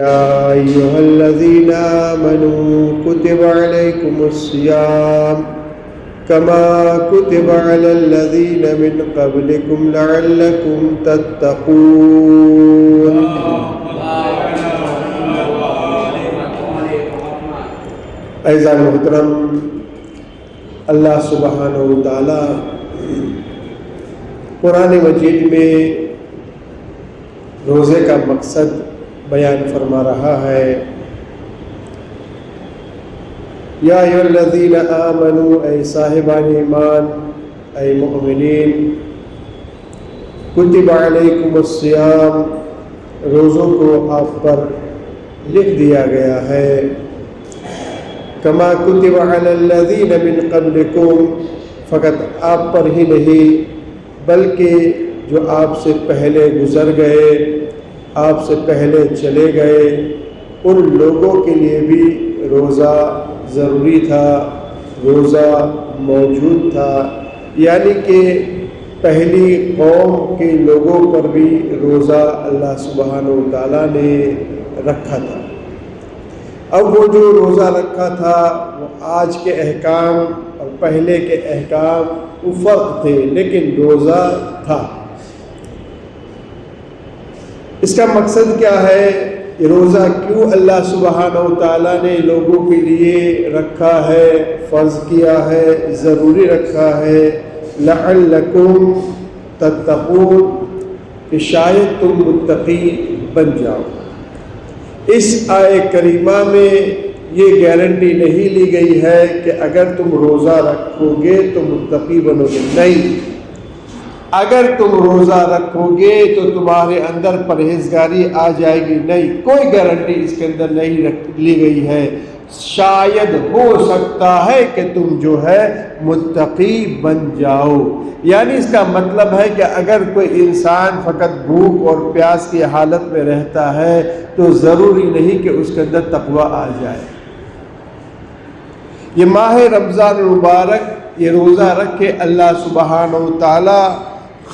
يا أيها الذين آمنوا كتب عليكم الصيام كما كتب على الذين من قبلكم لعلكم تتقون. اعزائي محترم، اللہ سبحانہ و تعالی قرآن مجید میں روزے کا مقصد بیان فرما رہا ہے۔ یا ایھا الذین آمنوا، اے صاحبان ایمان، اے مؤمنین، کتب علیکم الصیام، روزوں کو آپ پر لکھ دیا گیا ہے۔ کما کتب علی الذین من قبلکم، فقط آپ پر ہی نہیں بلکہ جو آپ سے پہلے گزر گئے، آپ سے پہلے چلے گئے، ان لوگوں کے لیے بھی روزہ ضروری تھا، روزہ موجود تھا، یعنی کہ پہلی قوم کے لوگوں پر بھی روزہ اللہ سبحانہ و تعالیٰ نے رکھا تھا۔ اب وہ جو روزہ رکھا تھا وہ آج کے احکام اور پہلے کے احکام وہ فرق تھے، لیکن روزہ تھا۔ اس کا مقصد کیا ہے؟ یہ روزہ کیوں اللہ سبحانہ و تعالیٰ نے لوگوں کے لیے رکھا ہے، فرض کیا ہے، ضروری رکھا ہے؟ لعلکم تتقون، کہ شاید تم متقی بن جاؤ۔ اس آیہ کریمہ میں یہ گارنٹی نہیں لی گئی ہے کہ اگر تم روزہ رکھو گے تو متقی بنو گے، نہیں۔ اگر تم روزہ رکھو گے تو تمہارے اندر پرہیزگاری آ جائے گی، نہیں، کوئی گارنٹی اس کے اندر نہیں لی گئی ہے۔ شاید ہو سکتا ہے کہ تم جو ہے متقی بن جاؤ، یعنی اس کا مطلب ہے کہ اگر کوئی انسان فقط بھوک اور پیاس کی حالت میں رہتا ہے تو ضروری نہیں کہ اس کے اندر تقویٰ آ جائے۔ یہ ماہ رمضان المبارک، یہ روزہ رکھ کے اللہ سبحانہ و تعالی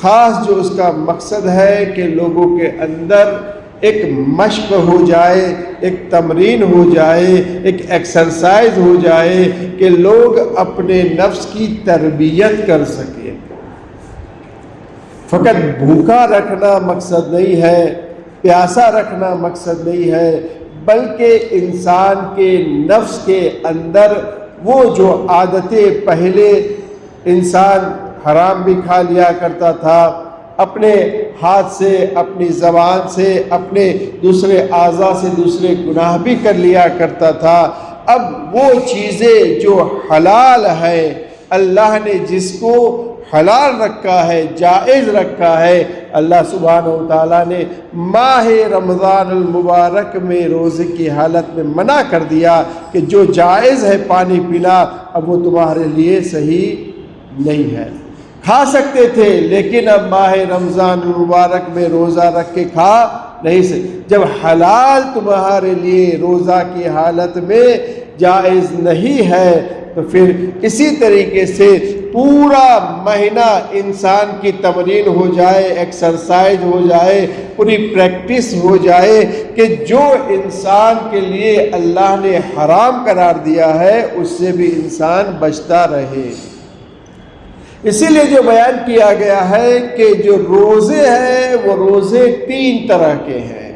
خاص جو اس کا مقصد ہے کہ لوگوں کے اندر ایک مشق ہو جائے، ایک تمرین ہو جائے، ایک ایکسرسائز ہو جائے کہ لوگ اپنے نفس کی تربیت کر سکیں۔ فقط بھوکا رکھنا مقصد نہیں ہے، پیاسا رکھنا مقصد نہیں ہے، بلکہ انسان کے نفس کے اندر وہ جو عادتیں پہلے انسان حرام بھی کھا لیا کرتا تھا، اپنے ہاتھ سے، اپنی زبان سے، اپنے دوسرے اعضاء سے دوسرے گناہ بھی کر لیا کرتا تھا، اب وہ چیزیں جو حلال ہے، اللہ نے جس کو حلال رکھا ہے، جائز رکھا ہے، اللہ سبحانہ و تعالیٰ نے ماہ رمضان المبارک میں روزے کی حالت میں منع کر دیا کہ جو جائز ہے پانی پینا، اب وہ تمہارے لیے صحیح نہیں ہے۔ کھا سکتے تھے لیکن اب ماہ رمضان المبارک میں روزہ رکھ کے کھا نہیں سکتے۔ جب حلال تمہارے لیے روزہ کی حالت میں جائز نہیں ہے تو پھر اسی طریقے سے پورا مہینہ انسان کی تمرین ہو جائے، ایکسرسائز ہو جائے، پوری پریکٹس ہو جائے کہ جو انسان کے لیے اللہ نے حرام قرار دیا ہے اس سے بھی انسان بچتا رہے۔ اسی لیے جو بیان کیا گیا ہے کہ جو روزے ہیں وہ روزے تین طرح کے ہیں۔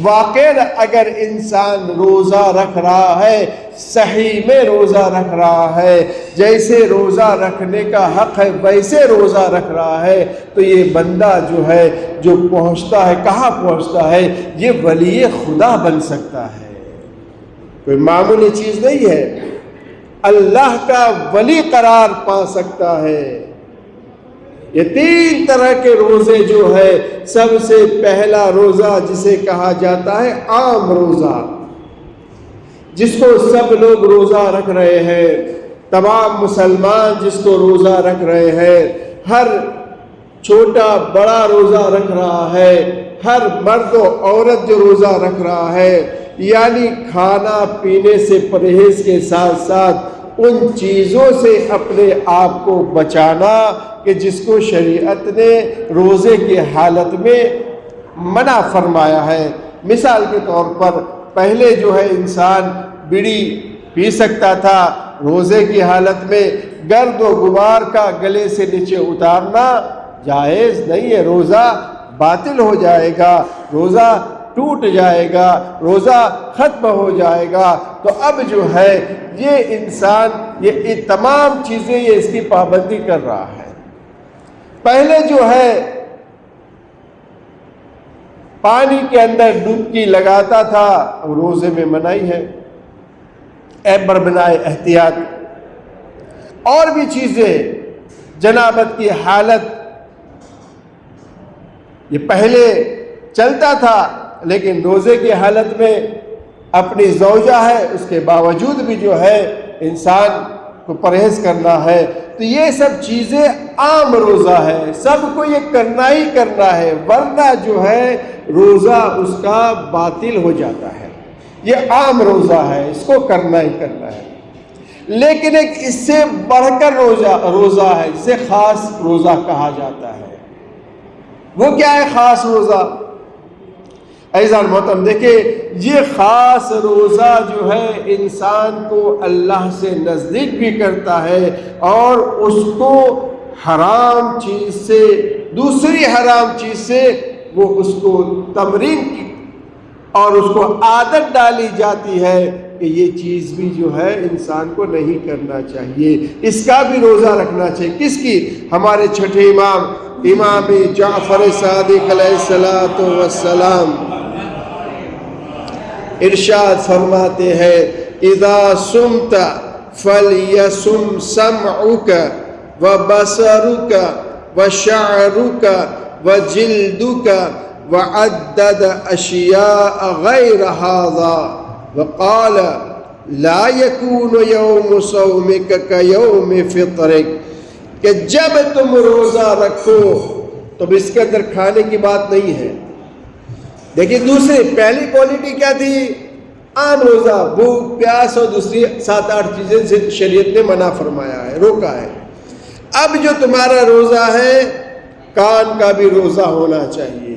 واقعی اگر انسان روزہ رکھ رہا ہے، صحیح میں روزہ رکھ رہا ہے، جیسے روزہ رکھنے کا حق ہے ویسے روزہ رکھ رہا ہے، تو یہ بندہ جو ہے جو پہنچتا ہے، کہاں پہنچتا ہے؟ یہ ولی خدا بن سکتا ہے، کوئی معمولی چیز نہیں ہے، اللہ کا ولی قرار پا سکتا ہے۔ یہ تین طرح کے روزے جو ہے، سب سے پہلا روزہ جسے کہا جاتا ہے عام روزہ، جس کو سب لوگ روزہ رکھ رہے ہیں، تمام مسلمان جس کو روزہ رکھ رہے ہیں، ہر چھوٹا بڑا روزہ رکھ رہا ہے، ہر مرد و عورت جو روزہ رکھ رہا ہے، یعنی کھانا پینے سے پرہیز کے ساتھ ساتھ ان چیزوں سے اپنے آپ کو بچانا کہ جس کو شریعت نے روزے کی حالت میں منع فرمایا ہے۔ مثال کے طور پر پہلے جو ہے انسان بیڑی پی سکتا تھا، روزے کی حالت میں گرد و غبار کا گلے سے نیچے اتارنا جائز نہیں ہے، روزہ باطل ہو جائے گا، روزہ ٹوٹ جائے گا، روزہ ختم ہو جائے گا۔ تو اب جو ہے یہ انسان یہ تمام چیزیں یہ اس کی پابندی کر رہا ہے۔ پہلے جو ہے پانی کے اندر ڈبکی لگاتا تھا، روزے میں منائی ہے، بربنائے احتیاط۔ اور بھی چیزیں، جنابت کی حالت یہ پہلے چلتا تھا، لیکن روزے کی حالت میں اپنی زوجہ ہے اس کے باوجود بھی جو ہے انسان کو پرہیز کرنا ہے۔ تو یہ سب چیزیں عام روزہ ہے، سب کو یہ کرنا ہی کرنا ہے، ورنہ جو ہے روزہ اس کا باطل ہو جاتا ہے۔ یہ عام روزہ ہے، اس کو کرنا ہی کرنا ہے۔ لیکن ایک اس سے بڑھ کر روزہ ہے جسے خاص روزہ کہا جاتا ہے۔ وہ کیا ہے خاص روزہ؟ عزیزان محترم دیکھیں، یہ خاص روزہ جو ہے انسان کو اللہ سے نزدیک بھی کرتا ہے اور اس کو حرام چیز سے، دوسری حرام چیز سے وہ اس کو تمرین کی اور اس کو عادت ڈالی جاتی ہے کہ یہ چیز بھی جو ہے انسان کو نہیں کرنا چاہیے، اس کا بھی روزہ رکھنا چاہیے۔ کس کی؟ ہمارے چھٹے امام جعفر صادق علیہ السلام ارشاد فرماتے ہیں، اذا صمت فلیصم سمعک وبصرک وشعرک وجلدک وعدد اشیاء غیر هذا وقال لا يكون يوم صومك كيوم فطرك، کہ جب تم روزہ رکھو تو اس کے اندر کھانے کی بات نہیں ہے۔ دیکھیں دوسری پہلی کوالٹی کیا تھی؟ عام روزہ، بھوک پیاس اور دوسری 7-8 چیزیں سے شریعت نے منع فرمایا ہے، روکا ہے۔ اب جو تمہارا روزہ ہے کان کا بھی روزہ ہونا چاہیے۔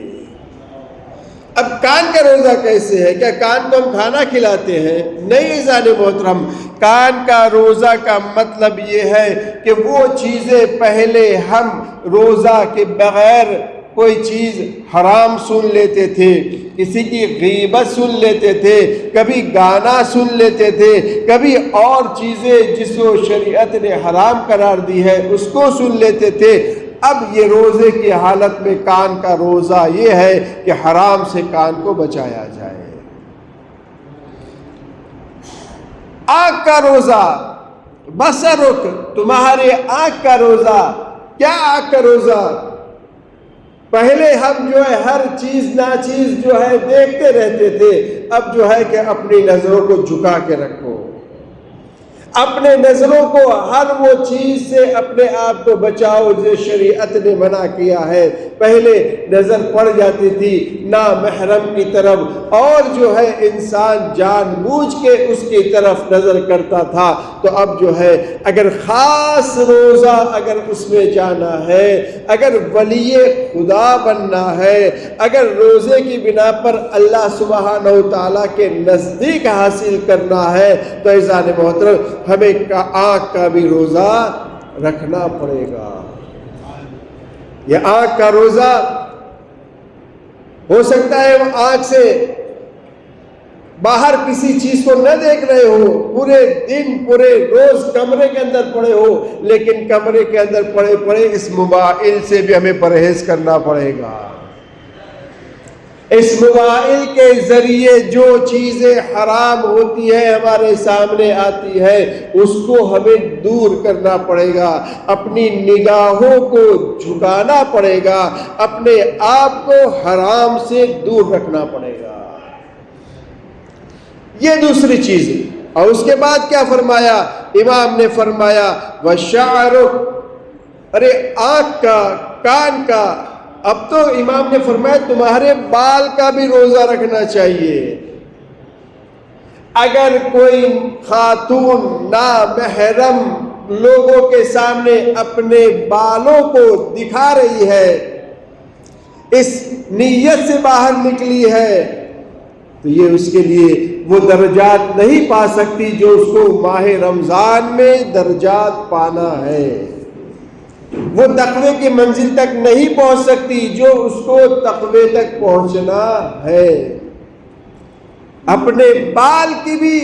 اب کان کا روزہ کیسے ہے؟ کیا کان کو ہم کھانا کھلاتے ہیں؟ نہیں عزیزان محترم، کان کا روزہ کا مطلب یہ ہے کہ وہ چیزیں پہلے ہم روزہ کے بغیر کوئی چیز حرام سن لیتے تھے، کسی کی غیبت سن لیتے تھے، کبھی گانا سن لیتے تھے، کبھی اور چیزیں جس کو شریعت نے حرام قرار دی ہے اس کو سن لیتے تھے۔ اب یہ روزے کی حالت میں کان کا روزہ یہ ہے کہ حرام سے کان کو بچایا جائے۔ آنکھ کا روزہ، بصرک، تمہارے آنکھ کا روزہ۔ کیا آنکھ کا روزہ؟ پہلے ہم جو ہے ہر چیز ناچیز جو ہے دیکھتے رہتے تھے، اب جو ہے کہ اپنی نظروں کو جھکا کے رکھو، اپنے نظروں کو ہر وہ چیز سے اپنے آپ کو بچاؤ جو شریعت نے منع کیا ہے۔ پہلے نظر پڑ جاتی تھی نامحرم کی طرف اور جو ہے انسان جان بوجھ کے اس کی طرف نظر کرتا تھا، تو اب جو ہے اگر خاص روزہ اگر اس میں جانا ہے، اگر ولی خدا بننا ہے، اگر روزے کی بنا پر اللہ سبحانہ و تعالیٰ کے نزدیک حاصل کرنا ہے تو عزیزان محترم ہمیں آنکھ کا بھی روزہ رکھنا پڑے گا۔ یہ آنکھ کا روزہ ہو سکتا ہے وہ آنکھ سے باہر کسی چیز کو نہ دیکھ رہے ہو، پورے دن پورے روز کمرے کے اندر پڑے ہو، لیکن کمرے کے اندر پڑے پڑے اس موبائل سے بھی ہمیں پرہیز کرنا پڑے گا۔ اس موبائل کے ذریعے جو چیزیں حرام ہوتی ہیں ہمارے سامنے آتی ہے اس کو ہمیں دور کرنا پڑے گا، اپنی نگاہوں کو جھکانا پڑے گا، اپنے آپ کو حرام سے دور رکھنا پڑے گا۔ یہ دوسری چیز ہے۔ اور اس کے بعد کیا فرمایا؟ امام نے فرمایا وَشَعْرُ، ارے آنکھ کا، کان کا۔ اب تو امام نے فرمایا تمہارے بال کا بھی روزہ رکھنا چاہیے۔ اگر کوئی خاتون نامحرم لوگوں کے سامنے اپنے بالوں کو دکھا رہی ہے، اس نیت سے باہر نکلی ہے تو یہ اس کے لیے وہ درجات نہیں پا سکتی جو اس کو ماہ رمضان میں درجات پانا ہے، وہ تقوی کی منزل تک نہیں پہنچ سکتی جو اس کو تقوی تک پہنچنا ہے۔ اپنے بال کی بھی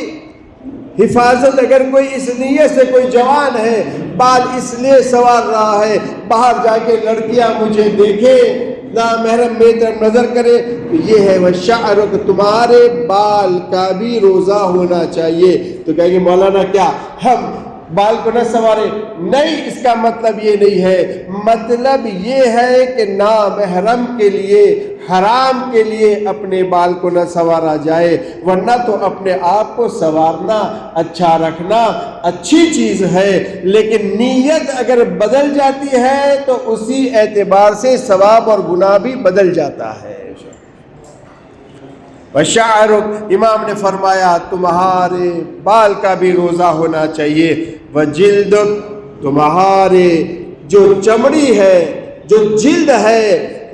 حفاظت، اگر کوئی اس نیت سے، کوئی جوان ہے بال اس لیے سنوار رہا ہے باہر جا کے لڑکیاں مجھے دیکھیں، نامحرم میری طرف نظر کرے، تو یہ ہے وَشَعْرُكَ، تمہارے بال کا بھی روزہ ہونا چاہیے۔ تو کہیں گے مولانا کیا ہم بال کو نہ سنوارے؟ نہیں، اس کا مطلب یہ نہیں ہے، مطلب یہ ہے کہ نامحرم کے لیے، حرام کے لیے اپنے بال کو نہ سنوارا جائے، ورنہ تو اپنے آپ کو سنوارنا، اچھا رکھنا اچھی چیز ہے، لیکن نیت اگر بدل جاتی ہے تو اسی اعتبار سے ثواب اور گناہ بھی بدل جاتا ہے۔ وَشَعْرُكَ، امام نے فرمایا تمہارے بال کا بھی روزہ ہونا چاہیے، وَجِلْدُكَ، تمہارے جو چمڑی ہے، جو جلد ہے،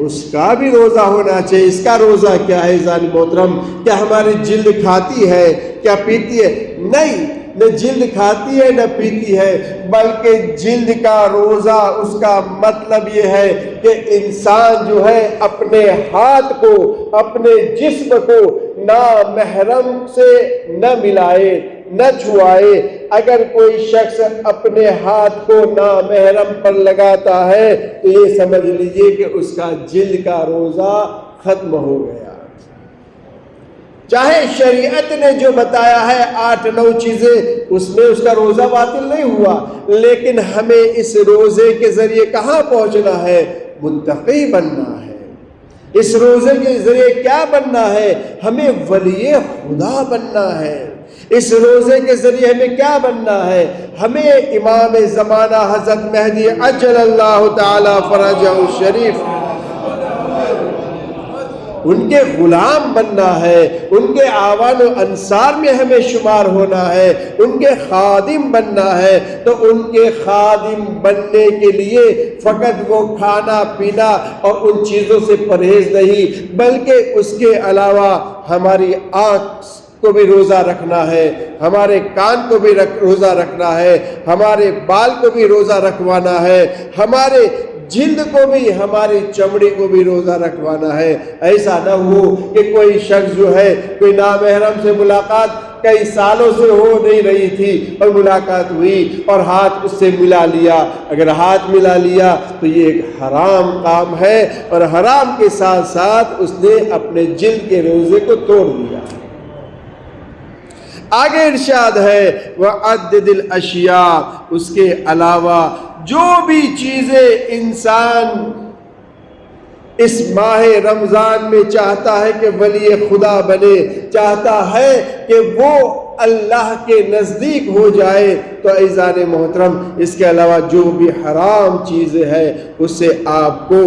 اس کا بھی روزہ ہونا چاہیے۔ اس کا روزہ کیا ہے عزیزان محترم؟ کیا ہماری جلد کھاتی ہے؟ کیا پیتی ہے؟ نہیں، نہ جلد کھاتی ہے نہ پیتی ہے، بلکہ جلد کا روزہ اس کا مطلب یہ ہے کہ انسان جو ہے اپنے ہاتھ کو، اپنے جسم کو نامحرم سے نہ ملائے، نہ چھوائے۔ اگر کوئی شخص اپنے ہاتھ کو نامحرم پر لگاتا ہے تو یہ سمجھ لیجئے کہ اس کا جلد کا روزہ ختم ہو گیا۔ چاہے شریعت نے جو بتایا ہے 8-9 چیزیں، اس میں اس کا روزہ باطل نہیں ہوا، لیکن ہمیں اس روزے کے ذریعے کہاں پہنچنا ہے؟ متقی بننا ہے۔ اس روزے کے ذریعے کیا بننا ہے؟ ہمیں ولی خدا بننا ہے۔ اس روزے کے ذریعے ہمیں کیا بننا ہے؟ ہمیں امام زمانہ حضرت مہدی عجل اللہ تعالی فرجہ الشریف، ان کے غلام بننا ہے، ان کے آوان و انصار میں ہمیں شمار ہونا ہے، ان کے خادم بننا ہے۔ تو ان کے خادم بننے کے لیے فقط وہ کھانا پینا اور ان چیزوں سے پرہیز نہیں، بلکہ اس کے علاوہ ہماری آنکھ کو بھی روزہ رکھنا ہے، ہمارے کان کو بھی روزہ رکھنا ہے، ہمارے بال کو بھی روزہ رکھوانا ہے، ہمارے جلد کو بھی، ہماری چمڑی کو بھی روزہ رکھوانا ہے۔ ایسا نہ ہو کہ کوئی شخص جو ہے، کوئی نامحرم سے ملاقات کئی سالوں سے ہو نہیں رہی تھی اور ملاقات ہوئی اور ہاتھ اس سے ملا لیا۔ اگر ہاتھ ملا لیا تو یہ ایک حرام کام ہے، اور حرام کے ساتھ ساتھ اس نے اپنے جلد کے روزے کو توڑ دیا۔ آگے ارشاد ہے وَعَدِّدِ الْأَشْيَاءَ، اس کے علاوہ جو بھی چیزیں انسان اس ماہ رمضان میں چاہتا ہے کہ ولی خدا بنے، چاہتا ہے کہ وہ اللہ کے نزدیک ہو جائے، تو عزیزان محترم اس کے علاوہ جو بھی حرام چیزیں ہیں اس سے آپ کو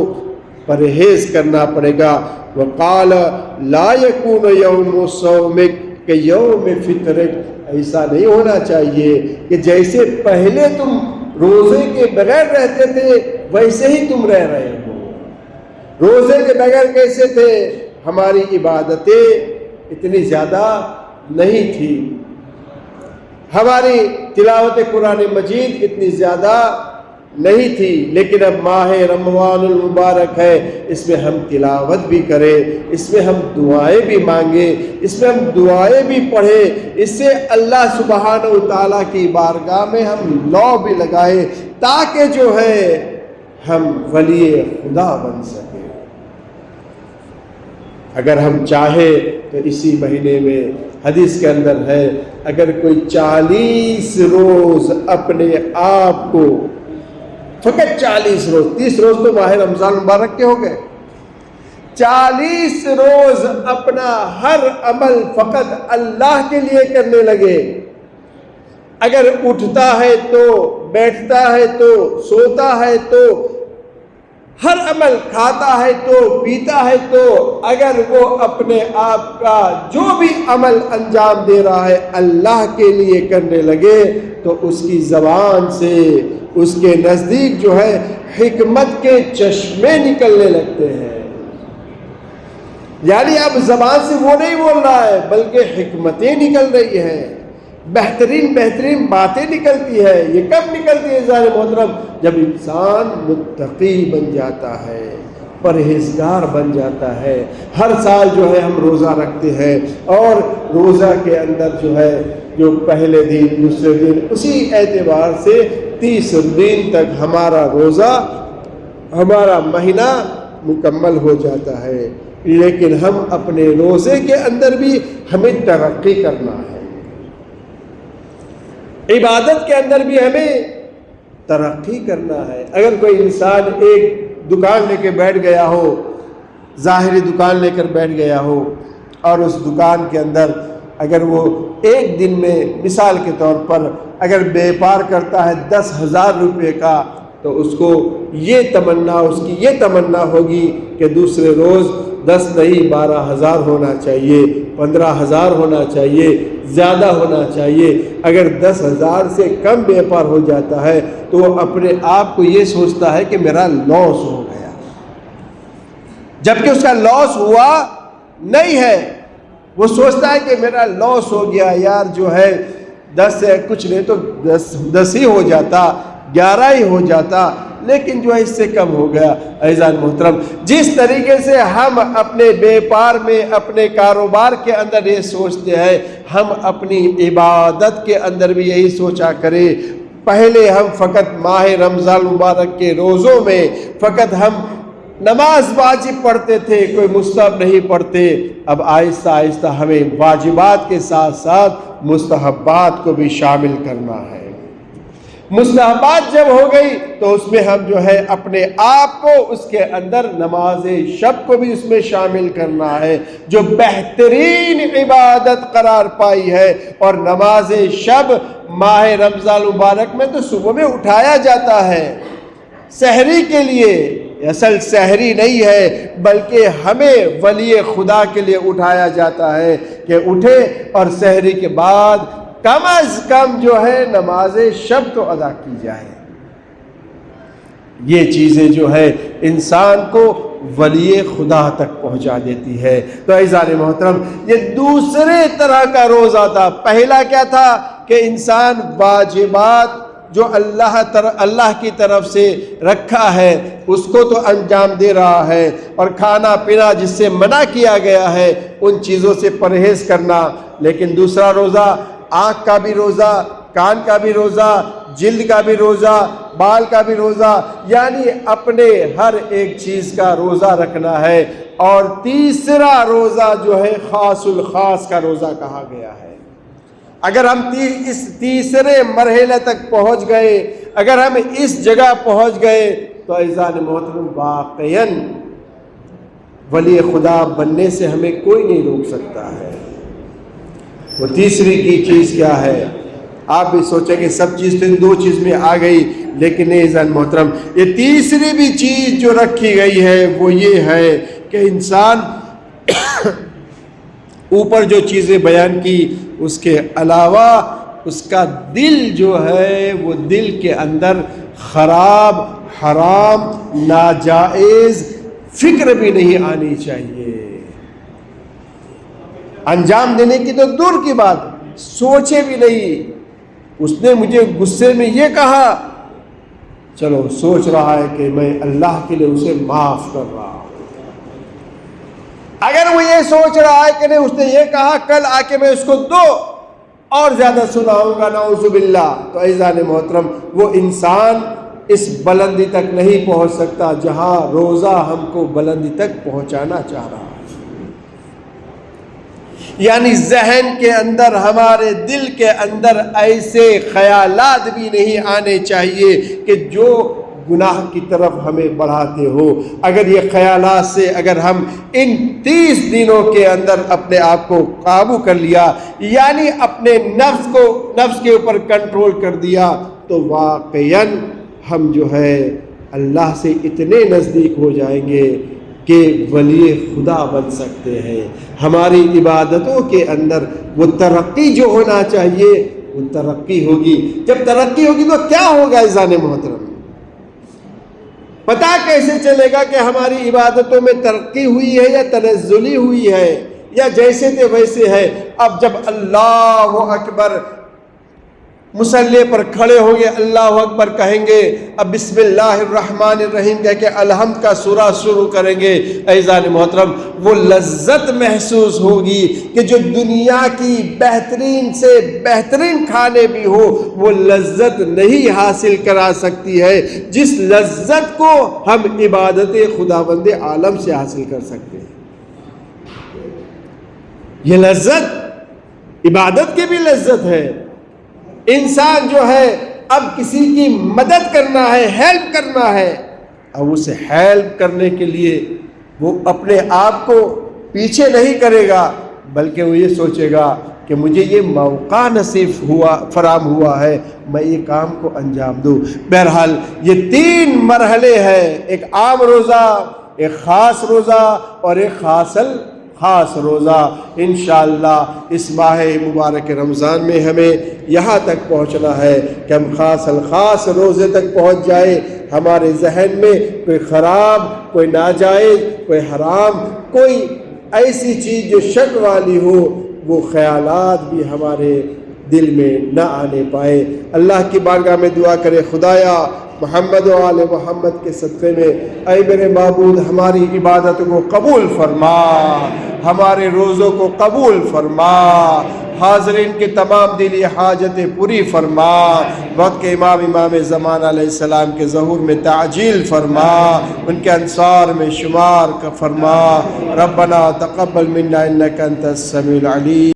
پرہیز کرنا پڑے گا۔ وقال لا يكون يوم صومك کہ یوم فطرک، ایسا نہیں ہونا چاہیے کہ جیسے پہلے تم روزے کے بغیر رہتے تھے ویسے ہی تم رہ رہے ہو۔ روزے کے بغیر کیسے تھے؟ ہماری عبادتیں اتنی زیادہ نہیں تھی، ہماری تلاوت قرآن مجید اتنی زیادہ نہیں تھی، لیکن اب ماہ رمضان المبارک ہے، اس میں ہم تلاوت بھی کریں، اس میں ہم دعائیں بھی مانگیں، اس میں ہم دعائیں بھی پڑھیں، اس سے اللہ سبحانہ و تعالیٰ کی بارگاہ میں ہم لو بھی لگائیں تاکہ جو ہے ہم ولی خدا بن سکیں۔ اگر ہم چاہیں تو اسی مہینے میں حدیث کے اندر ہے، اگر کوئی 40 روز اپنے آپ کو، فقط 40 روز، 30 روز تو ماہ رمضان مبارک کے ہو گئے، 40 روز اپنا ہر عمل فقط اللہ کے لیے کرنے لگے، اگر اٹھتا ہے تو، بیٹھتا ہے تو، سوتا ہے تو، ہر عمل کھاتا ہے تو، پیتا ہے تو، اگر وہ اپنے آپ کا جو بھی عمل انجام دے رہا ہے اللہ کے لیے کرنے لگے تو اس کی زبان سے اس کے نزدیک جو ہے حکمت کے چشمے نکلنے لگتے ہیں۔ یعنی اب زبان سے وہ نہیں بول رہا ہے بلکہ حکمتیں نکل رہی ہیں، بہترین بہترین باتیں نکلتی ہے۔ یہ کب نکلتی ہے عزیزان محترم؟ جب انسان متقی بن جاتا ہے، پرہیزگار بن جاتا ہے۔ ہر سال جو ہے ہم روزہ رکھتے ہیں، اور روزہ کے اندر جو ہے جو پہلے دن دوسرے دن اسی اعتبار سے 30 دن تک ہمارا روزہ، ہمارا مہینہ مکمل ہو جاتا ہے۔ لیکن ہم اپنے روزے کے اندر بھی ہمیں ترقی کرنا ہے، عبادت کے اندر بھی ہمیں ترقی کرنا ہے۔ اگر کوئی انسان ایک دکان لے کے بیٹھ گیا ہو، ظاہری دکان لے کر بیٹھ گیا ہو، اور اس دکان کے اندر اگر وہ ایک دن میں مثال کے طور پر اگر بیپار کرتا ہے 10,000 روپے کا، تو اس کو اس کی یہ تمنا ہوگی کہ دوسرے روز 10 نہیں 12,000 ہونا چاہیے، 15,000 ہونا چاہیے، زیادہ ہونا چاہیے۔ اگر 10,000 سے کم بیپار ہو جاتا ہے تو وہ اپنے آپ کو یہ سوچتا ہے کہ میرا لاس ہو گیا، جبکہ اس کا لاس ہوا نہیں ہے۔ وہ سوچتا ہے کہ میرا لاس ہو گیا، یار جو ہے 10 سے کچھ نہیں تو 10 ہی ہو جاتا، 11 ہی ہو جاتا، لیکن جو ہے اس سے کم ہو گیا۔ عزیزان محترم، جس طریقے سے ہم اپنے بیپار میں، اپنے کاروبار کے اندر یہ سوچتے ہیں، ہم اپنی عبادت کے اندر بھی یہی سوچا کریں۔ پہلے ہم فقط ماہ رمضان مبارک کے روزوں میں فقط ہم نماز واجب پڑھتے تھے، کوئی مستحب نہیں پڑھتے۔ اب آہستہ آہستہ ہمیں واجبات کے ساتھ ساتھ مستحبات کو بھی شامل کرنا ہے۔ مستحبات جب ہو گئی تو اس میں ہم جو ہے اپنے آپ کو اس کے اندر نماز شب کو بھی اس میں شامل کرنا ہے، جو بہترین عبادت قرار پائی ہے۔ اور نماز شب ماہ رمضان مبارک میں تو صبح میں اٹھایا جاتا ہے سحری کے لیے، اصل سحری نہیں ہے بلکہ ہمیں ولی خدا کے لیے اٹھایا جاتا ہے کہ اٹھے اور سحری کے بعد کم از کم جو ہے نماز شب تو ادا کی جائے۔ یہ چیزیں جو ہے انسان کو ولی خدا تک پہنچا دیتی ہے۔ تو عزیزان محترم، یہ دوسرے طرح کا روزہ تھا۔ پہلا کیا تھا کہ انسان واجبات جو اللہ کی طرف سے رکھا ہے اس کو تو انجام دے رہا ہے، اور کھانا پینا جس سے منع کیا گیا ہے ان چیزوں سے پرہیز کرنا۔ لیکن دوسرا روزہ آنکھ کا بھی روزہ، کان کا بھی روزہ، جلد کا بھی روزہ، بال کا بھی روزہ، یعنی اپنے ہر ایک چیز کا روزہ رکھنا ہے۔ اور تیسرا روزہ جو ہے خاص الخاص کا روزہ کہا گیا ہے۔ اگر ہم اس تیسرے مرحلے تک پہنچ گئے، اگر ہم اس جگہ پہنچ گئے تو عزیزان محترم واقعاً ولی خدا بننے سے ہمیں کوئی نہیں روک سکتا ہے۔ وہ تیسری کی چیز کیا ہے؟ آپ بھی سوچیں کہ سب چیز تو ان دو چیز میں آ گئی، لیکن نہیں عزیزان محترم، یہ تیسری بھی چیز جو رکھی گئی ہے وہ یہ ہے کہ انسان اوپر جو چیزیں بیان کی اس کے علاوہ اس کا دل جو ہے وہ دل کے اندر خراب، حرام، ناجائز فکر بھی نہیں آنی چاہیے۔ انجام دینے کی تو دور کی بات، سوچے بھی نہیں۔ اس نے مجھے غصے میں یہ کہا، چلو سوچ رہا ہے کہ میں اللہ کے لیے اسے معاف کر رہا ہوں۔ اگر وہ یہ سوچ رہا ہے کہ نہیں اس نے یہ کہا کل آ کے میں اس کو دو اور زیادہ سناؤں گا نعوذ باللہ، تو عزیزان محترم وہ انسان اس بلندی تک نہیں پہنچ سکتا جہاں روزہ ہم کو بلندی تک پہنچانا چاہ رہا ہے۔ یعنی ذہن کے اندر، ہمارے دل کے اندر ایسے خیالات بھی نہیں آنے چاہیے کہ جو گناہ کی طرف ہمیں بڑھاتے ہو۔ اگر یہ خیالات سے اگر ہم ان 30 دنوں کے اندر اپنے آپ کو قابو کر لیا، یعنی اپنے نفس کے اوپر کنٹرول کر دیا، تو واقعاً ہم جو ہے اللہ سے اتنے نزدیک ہو جائیں گے کہ ولی خدا بن سکتے ہیں۔ ہماری عبادتوں کے اندر وہ ترقی جو ہونا چاہیے وہ ترقی ہوگی۔ جب ترقی ہوگی تو کیا ہوگا عزیزان محترم؟ پتہ کیسے چلے گا کہ ہماری عبادتوں میں ترقی ہوئی ہے یا تنزلی ہوئی ہے یا جیسے تھے ویسے ہے؟ اب جب اللہ اکبر مصلی پر کھڑے ہوں گے، اللہ اکبر کہیں گے، اب بسم اللہ الرحمن الرحیم کہہ کے الحمد کا سورہ شروع کریں گے، عزیزان محترم وہ لذت محسوس ہوگی کہ جو دنیا کی بہترین سے بہترین کھانے بھی ہو وہ لذت نہیں حاصل کرا سکتی ہے جس لذت کو ہم عبادت خداوند عالم سے حاصل کر سکتے ہیں۔ یہ لذت عبادت کی بھی لذت ہے۔ انسان جو ہے اب کسی کی مدد کرنا ہے، ہیلپ کرنا ہے، اب اسے ہیلپ کرنے کے لیے وہ اپنے آپ کو پیچھے نہیں کرے گا بلکہ وہ یہ سوچے گا کہ مجھے یہ موقع نصیب فراہم ہوا ہے، میں یہ کام کو انجام دوں۔ بہرحال یہ 3 مرحلے ہیں، ایک عام روزہ، ایک خاص روزہ اور ایک خاص روزہ۔ انشاءاللہ اس ماہ مبارک رمضان میں ہمیں یہاں تک پہنچنا ہے کہ ہم خاص روزے تک پہنچ جائے، ہمارے ذہن میں کوئی خراب، کوئی ناجائز، کوئی حرام، کوئی ایسی چیز جو شک والی ہو وہ خیالات بھی ہمارے دل میں نہ آنے پائے۔ اللہ کی بارگاہ میں دعا کرے، خدایا محمد و آل محمد کے صدقے میں اے میرے معبود ہماری عبادت کو قبول فرما، ہمارے روزوں کو قبول فرما، حاضرین کے تمام دلی حاجتیں پوری فرما، وقت کے امام زمان علیہ السلام کے ظہور میں تعجیل فرما، ان کے انصار میں شمار کا فرما۔ ربنا تقبل منا انک انت السمیع العلیم۔